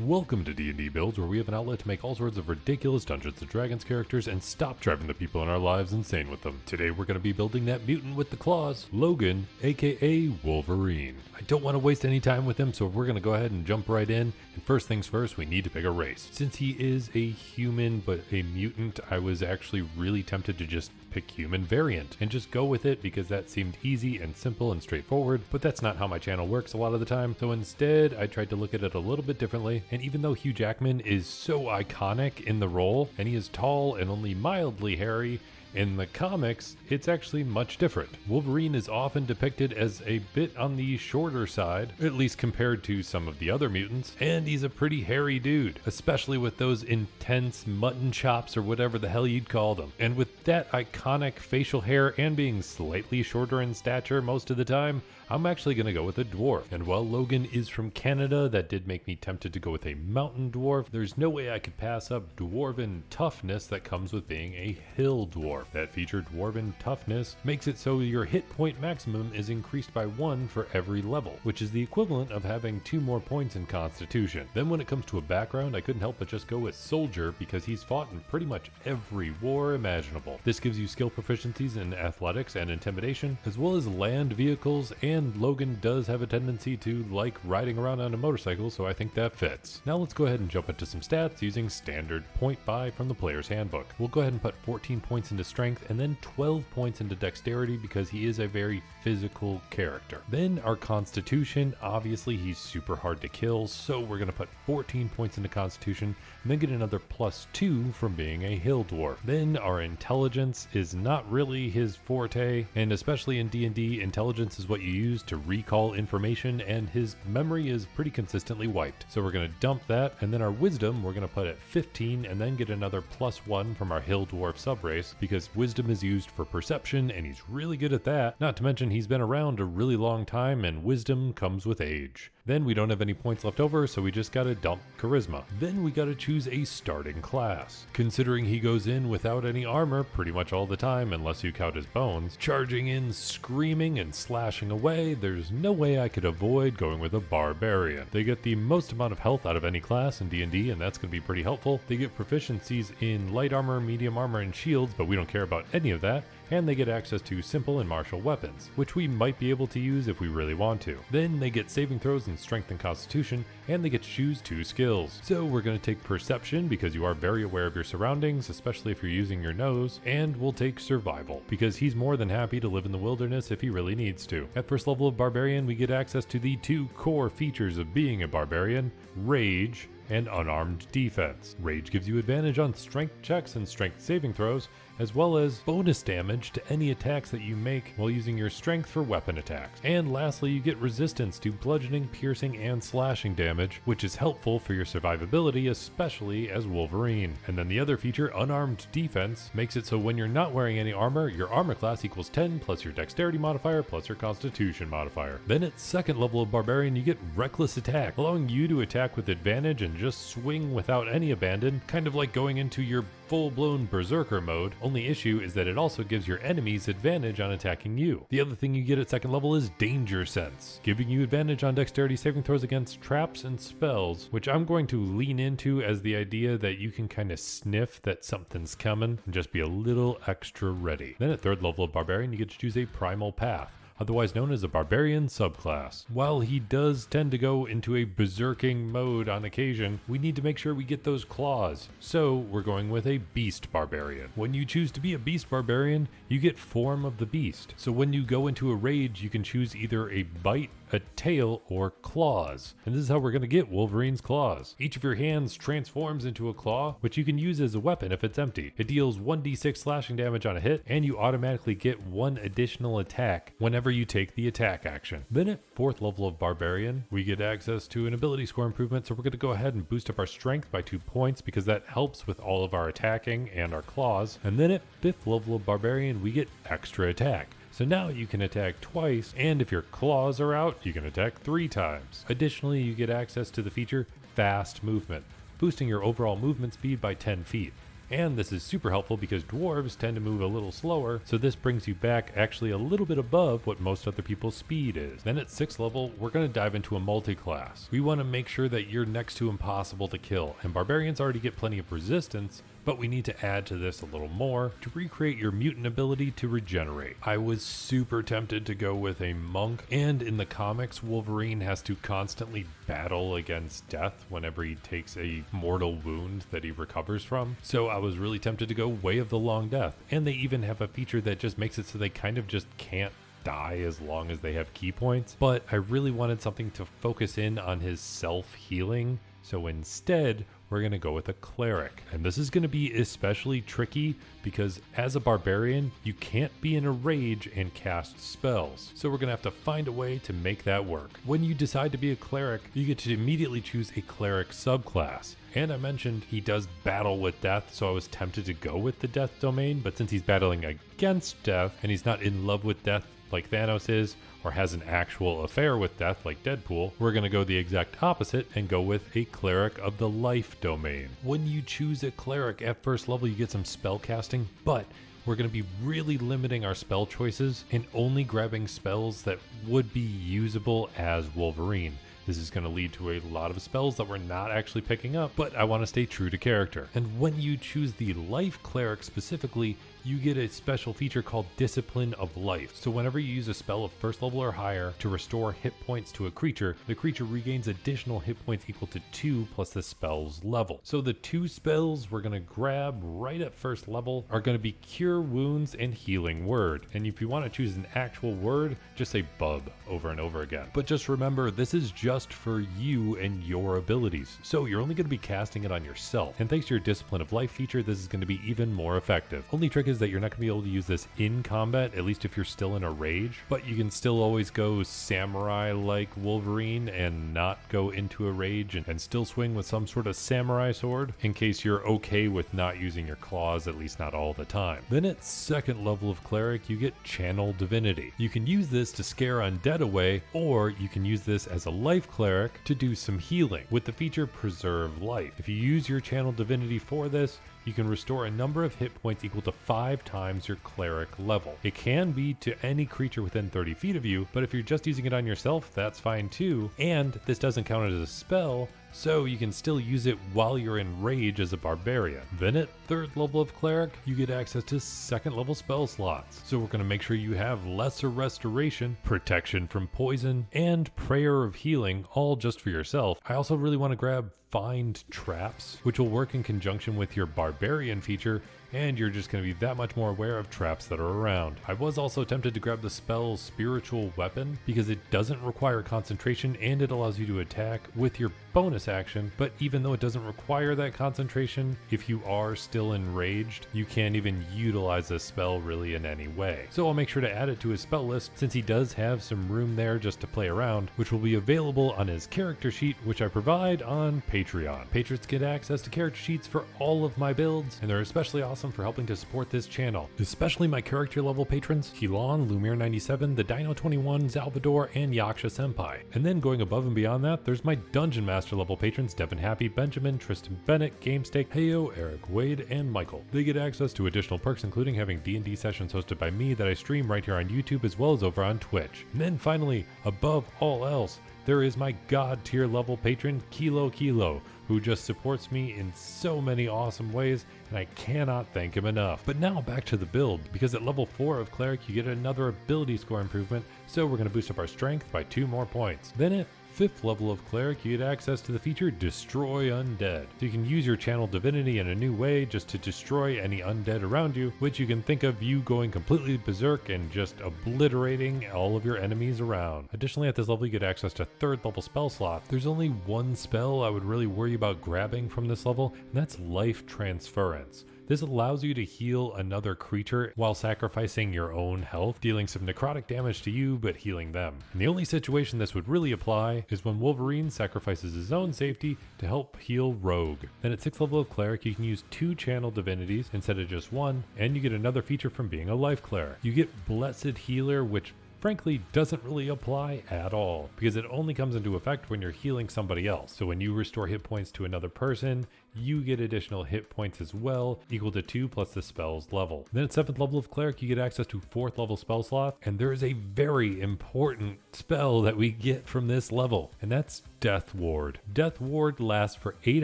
Welcome to D&D Builds, where we have an outlet to make all sorts of ridiculous Dungeons & Dragons characters and stop driving the people in our lives insane with them. Today we're going to be building that mutant with the claws, Logan, aka Wolverine. I don't want to waste any time with him, so we're going to go ahead and jump right in. And first things first, we need to pick a race. Since he is a human but a mutant, I was actually really tempted to just pick human variant and just go with it because that seemed easy and simple and straightforward, but that's not how my channel works a lot of the time. So instead, I tried to look at it a little bit differently. And even though Hugh Jackman is so iconic in the role, and he is tall and only mildly hairy, in the comics, it's actually much different. Wolverine is often depicted as a bit on the shorter side, at least compared to some of the other mutants, and he's a pretty hairy dude, especially with those intense mutton chops or whatever the hell you'd call them. And with that iconic facial hair and being slightly shorter in stature most of the time, I'm actually going to go with a dwarf. And while Logan is from Canada, that did make me tempted to go with a mountain dwarf. There's no way I could pass up dwarven toughness that comes with being a hill dwarf. That feature dwarven toughness makes it so your hit point maximum is increased by 1 for every level, which is the equivalent of having 2 more points in Constitution. Then when it comes to a background, I couldn't help but just go with soldier because he's fought in pretty much every war imaginable. This gives you skill proficiencies in athletics and intimidation, as well as land vehicles, and Logan does have a tendency to like riding around on a motorcycle, so I think that fits. Now let's go ahead and jump into some stats using standard point buy from the player's handbook. We'll go ahead and put 14 points into strength and then 12 points into dexterity because he is a very physical character. Then our constitution, obviously he's super hard to kill, so we're going to put 14 points into constitution and then get another +2 from being a hill dwarf. Then our intelligence is not really his forte, and especially in D&D, intelligence is what you use to recall information, and his memory is pretty consistently wiped. So we're going to dump that, and then our wisdom we're going to put at 15 and then get another +1 from our hill dwarf subrace because wisdom is used for perception and he's really good at that. Not to mention he's been around a really long time and wisdom comes with age. Then we don't have any points left over, so we just gotta dump charisma. Then we gotta choose a starting class. Considering he goes in without any armor pretty much all the time unless you count his bones, charging in, screaming and slashing away, there's no way I could avoid going with a barbarian. They get the most amount of health out of any class in D&D, and that's gonna be pretty helpful. They get proficiencies in light armor, medium armor, and shields, but we don't care about any of that. And they get access to simple and martial weapons, which we might be able to use if we really want to. Then they get saving throws in strength and constitution, and they get to choose 2 skills. So we're going to take perception because you are very aware of your surroundings, especially if you're using your nose, and we'll take survival because he's more than happy to live in the wilderness if he really needs to. At first level of barbarian, we get access to the 2 core features of being a barbarian: rage and unarmed defense. Rage gives you advantage on strength checks and strength saving throws, as well as bonus damage to any attacks that you make while using your strength for weapon attacks. And lastly, you get resistance to bludgeoning, piercing, and slashing damage, which is helpful for your survivability, especially as Wolverine. And then the other feature, unarmed defense, makes it so when you're not wearing any armor, your armor class equals 10 plus your dexterity modifier plus your constitution modifier. Then at second level of barbarian, you get reckless attack, allowing you to attack with advantage and just swing without any abandon, kind of like going into your full-blown berserker mode. Only issue is that it also gives your enemies advantage on attacking you. The other thing you get at second level is danger sense, giving you advantage on dexterity saving throws against traps and spells, which I'm going to lean into as the idea that you can kind of sniff that something's coming and just be a little extra ready. Then at third level of barbarian, you get to choose a primal path, otherwise known as a barbarian subclass. While he does tend to go into a berserking mode on occasion, we need to make sure we get those claws. So we're going with a beast barbarian. When you choose to be a beast barbarian, you get form of the beast. So when you go into a rage, you can choose either a bite, a tail, or claws. And this is how we're going to get Wolverine's claws. Each of your hands transforms into a claw, which you can use as a weapon if it's empty. It deals 1d6 slashing damage on a hit, and you automatically get 1 additional attack whenever you take the attack action. Then at fourth level of barbarian, we get access to an ability score improvement, so we're going to go ahead and boost up our strength by 2 points because that helps with all of our attacking and our claws. And then at fifth level of barbarian, we get extra attack. So now you can attack twice, and if your claws are out, you can attack 3 times. Additionally, you get access to the feature Fast Movement, boosting your overall movement speed by 10 feet. And this is super helpful because dwarves tend to move a little slower, so this brings you back actually a little bit above what most other people's speed is. Then at 6th level, we're going to dive into a multi-class. We want to make sure that you're next to impossible to kill, and barbarians already get plenty of resistance, but we need to add to this a little more to recreate your mutant ability to regenerate. I was super tempted to go with a monk, and in the comics, Wolverine has to constantly battle against death whenever he takes a mortal wound that he recovers from. So I was really tempted to go Way of the Long Death, and they even have a feature that just makes it so they kind of just can't die as long as they have key points. But I really wanted something to focus in on his self-healing, so instead we're going to go with a cleric. And this is going to be especially tricky because as a barbarian, you can't be in a rage and cast spells. So we're going to have to find a way to make that work. When you decide to be a cleric, you get to immediately choose a cleric subclass. And I mentioned he does battle with death, so I was tempted to go with the death domain, but since he's battling against death and he's not in love with death like Thanos is, or has an actual affair with death like Deadpool, we're going to go the exact opposite and go with a cleric of the life domain. When you choose a cleric at 1st level, you get some spell casting, but we're going to be really limiting our spell choices and only grabbing spells that would be usable as Wolverine. This is going to lead to a lot of spells that we're not actually picking up, but I want to stay true to character. And when you choose the life cleric specifically, you get a special feature called Discipline of Life. So whenever you use a spell of 1st level or higher to restore hit points to a creature, the creature regains additional hit points equal to 2 plus the spell's level. So the 2 spells we're going to grab right at 1st level are going to be Cure Wounds and Healing Word. And if you want to choose an actual word, just say bub over and over again. But just remember, this is just for you and your abilities. So you're only going to be casting it on yourself. And thanks to your Discipline of Life feature, this is going to be even more effective. Only trick is that you're not going to be able to use this in combat, at least if you're still in a rage, but you can still always go samurai like Wolverine and not go into a rage and still swing with some sort of samurai sword in case you're okay with not using your claws, at least not all the time. Then at 2nd level of cleric, you get Channel Divinity. You can use this to scare undead away, or you can use this as a life cleric to do some healing with the feature Preserve Life. If you use your Channel Divinity for this, you can restore a number of hit points equal to 5 times your cleric level. It can be to any creature within 30 feet of you, but if you're just using it on yourself, that's fine too. And this doesn't count as a spell, so you can still use it while you're in rage as a barbarian. Then at 3rd level of cleric, you get access to 2nd level spell slots. So we're going to make sure you have Lesser Restoration, Protection from Poison, and Prayer of Healing, all just for yourself. I also really want to grab Find Traps, which will work in conjunction with your Barbarian feature, and you're just going to be that much more aware of traps that are around. I was also tempted to grab the spell Spiritual Weapon because it doesn't require concentration and it allows you to attack with your bonus action, but even though it doesn't require that concentration, if you are still enraged, you can't even utilize this spell really in any way. So I'll make sure to add it to his spell list since he does have some room there just to play around, which will be available on his character sheet, which I provide on Patreon. Patrons get access to character sheets for all of my builds, and they're especially awesome for helping to support this channel, especially my character level patrons, Kilon, Lumiere97, the Dino21, Salvador, and Yaksha Senpai. And then going above and beyond that, there's my Dungeon Master level patrons, Devin Happy, Benjamin, Tristan Bennett, GameSteak, Heyo, Eric Wade, and Michael. They get access to additional perks, including having D&D sessions hosted by me that I stream right here on YouTube as well as over on Twitch. And then finally, above all else, there is my God tier level patron, Kilo, who just supports me in so many awesome ways, and I cannot thank him enough. But now back to the build, because at level 4 of Cleric you get another ability score improvement, so we're going to boost up our strength by 2 more points. Then at 5th level of Cleric, you get access to the feature Destroy Undead. So you can use your Channel Divinity in a new way just to destroy any undead around you, which you can think of you going completely berserk and just obliterating all of your enemies around. Additionally, at this level, you get access to 3rd level spell slots. There's only one spell I would really worry about grabbing from this level, and that's Life Transference. This allows you to heal another creature while sacrificing your own health, dealing some necrotic damage to you but healing them. And the only situation this would really apply is when Wolverine sacrifices his own safety to help heal Rogue. Then at 6th level of Cleric you can use 2 Channel Divinities instead of just 1, and you get another feature from being a Life Cleric. You get Blessed Healer, which frankly doesn't really apply at all, because it only comes into effect when you're healing somebody else. So when you restore hit points to another person, you get additional hit points as well, equal to 2 plus the spell's level. Then at 7th level of Cleric, you get access to 4th level spell slot, and there is a very important spell that we get from this level, and that's Death Ward. Death Ward lasts for 8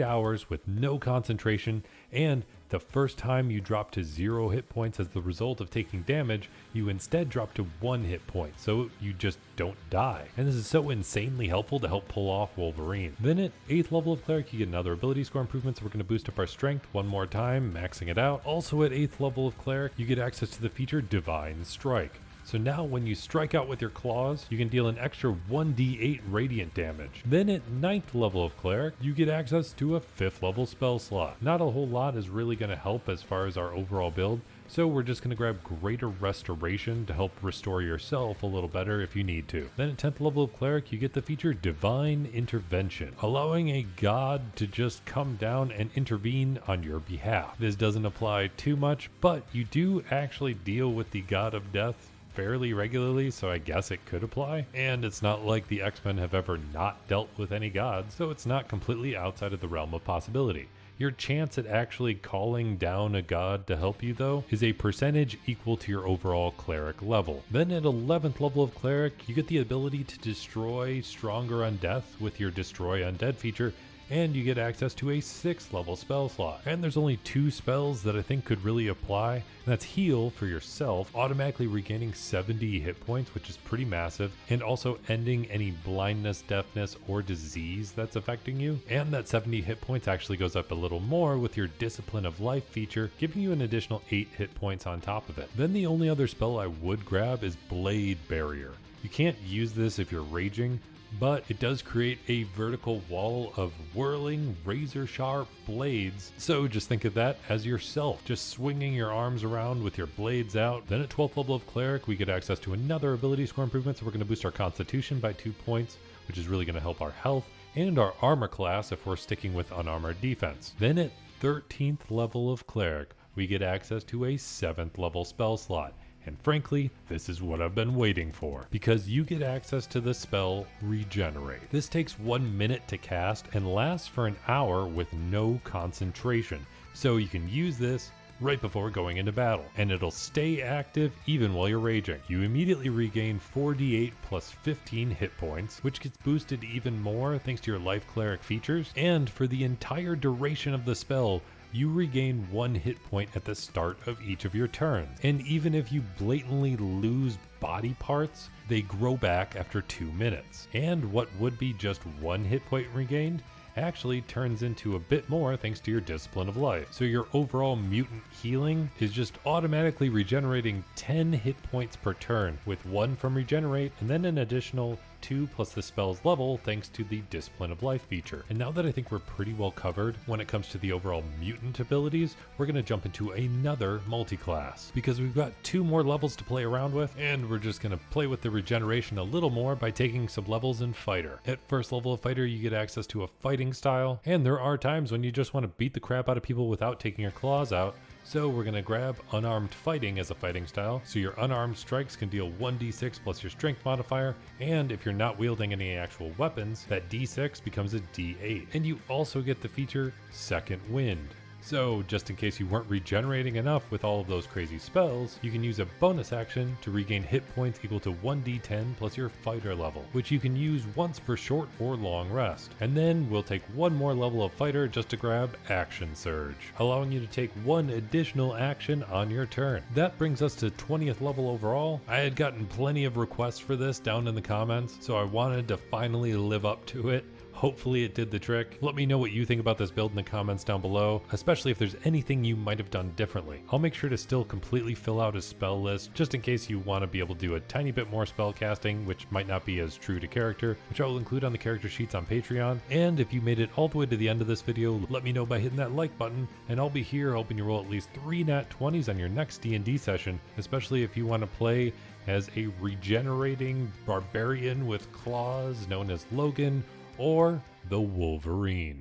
hours with no concentration, and the first time you drop to 0 hit points as the result of taking damage, you instead drop to 1 hit point, so you just don't die. And this is so insanely helpful to help pull off Wolverine. Then at 8th level of Cleric, you get another ability score improvement, so we're going to boost up our strength one more time, maxing it out. Also at 8th level of Cleric, you get access to the feature Divine Strike. So now when you strike out with your claws, you can deal an extra 1d8 radiant damage. Then at 9th level of Cleric, you get access to a 5th level spell slot. Not a whole lot is really going to help as far as our overall build, so we're just going to grab Greater Restoration to help restore yourself a little better if you need to. Then at 10th level of Cleric, you get the feature Divine Intervention, allowing a god to just come down and intervene on your behalf. This doesn't apply too much, but you do actually deal with the god of death fairly regularly, so I guess it could apply. And it's not like the X-Men have ever not dealt with any gods, so it's not completely outside of the realm of possibility. Your chance at actually calling down a god to help you though is a percentage equal to your overall cleric level. Then at 11th level of Cleric, you get the ability to destroy stronger undeath with your Destroy Undead feature, and you get access to a 6th level spell slot. And there's only 2 spells that I think could really apply, and that's Heal for yourself, automatically regaining 70 hit points, which is pretty massive, and also ending any blindness, deafness, or disease that's affecting you. And that 70 hit points actually goes up a little more with your Discipline of Life feature, giving you an additional 8 hit points on top of it. Then the only other spell I would grab is Blade Barrier. You can't use this if you're raging, but it does create a vertical wall of whirling, razor-sharp blades. So just think of that as yourself, just swinging your arms around with your blades out. Then at 12th level of Cleric, we get access to another ability score improvement, so we're going to boost our Constitution by 2 points, which is really going to help our health, and our armor class if we're sticking with unarmored defense. Then at 13th level of Cleric, we get access to a 7th level spell slot. And frankly, this is what I've been waiting for, because you get access to the spell Regenerate. This takes 1 minute to cast and lasts for an hour with no concentration. So you can use this right before going into battle, and it'll stay active even while you're raging. You immediately regain 4d8 plus 15 hit points, which gets boosted even more thanks to your Life Cleric features, and for the entire duration of the spell, you regain 1 hit point at the start of each of your turns. And even if you blatantly lose body parts, they grow back after 2 minutes. And what would be just 1 hit point regained actually turns into a bit more thanks to your Discipline of Life. So your overall mutant healing is just automatically regenerating 10 hit points per turn, with 1 from Regenerate and then an additional 2 plus the spell's level thanks to the Discipline of Life feature. And now that I think we're pretty well covered when it comes to the overall mutant abilities, we're going to jump into another multi-class, because we've got 2 more levels to play around with, and we're just going to play with the regeneration a little more by taking some levels in Fighter. At 1st level of Fighter, you get access to a fighting style, and there are times when you just want to beat the crap out of people without taking your claws out. So we're going to grab Unarmed Fighting as a fighting style, so your unarmed strikes can deal 1d6 plus your strength modifier, and if you're not wielding any actual weapons, that d6 becomes a d8. And you also get the feature Second Wind. So just in case you weren't regenerating enough with all of those crazy spells, you can use a bonus action to regain hit points equal to 1d10 plus your fighter level, which you can use once per short or long rest. And then we'll take 1 more level of fighter just to grab Action Surge, allowing you to take 1 additional action on your turn. That brings us to 20th level overall. I had gotten plenty of requests for this down in the comments, so I wanted to finally live up to it. Hopefully it did the trick. Let me know what you think about this build in the comments down below, especially if there's anything you might have done differently. I'll make sure to still completely fill out a spell list, just in case you want to be able to do a tiny bit more spell casting, which might not be as true to character, which I will include on the character sheets on Patreon. And if you made it all the way to the end of this video, let me know by hitting that like button, and I'll be here helping you roll at least 3 nat 20s on your next D&D session, especially if you want to play as a regenerating barbarian with claws known as Logan, or the Wolverine.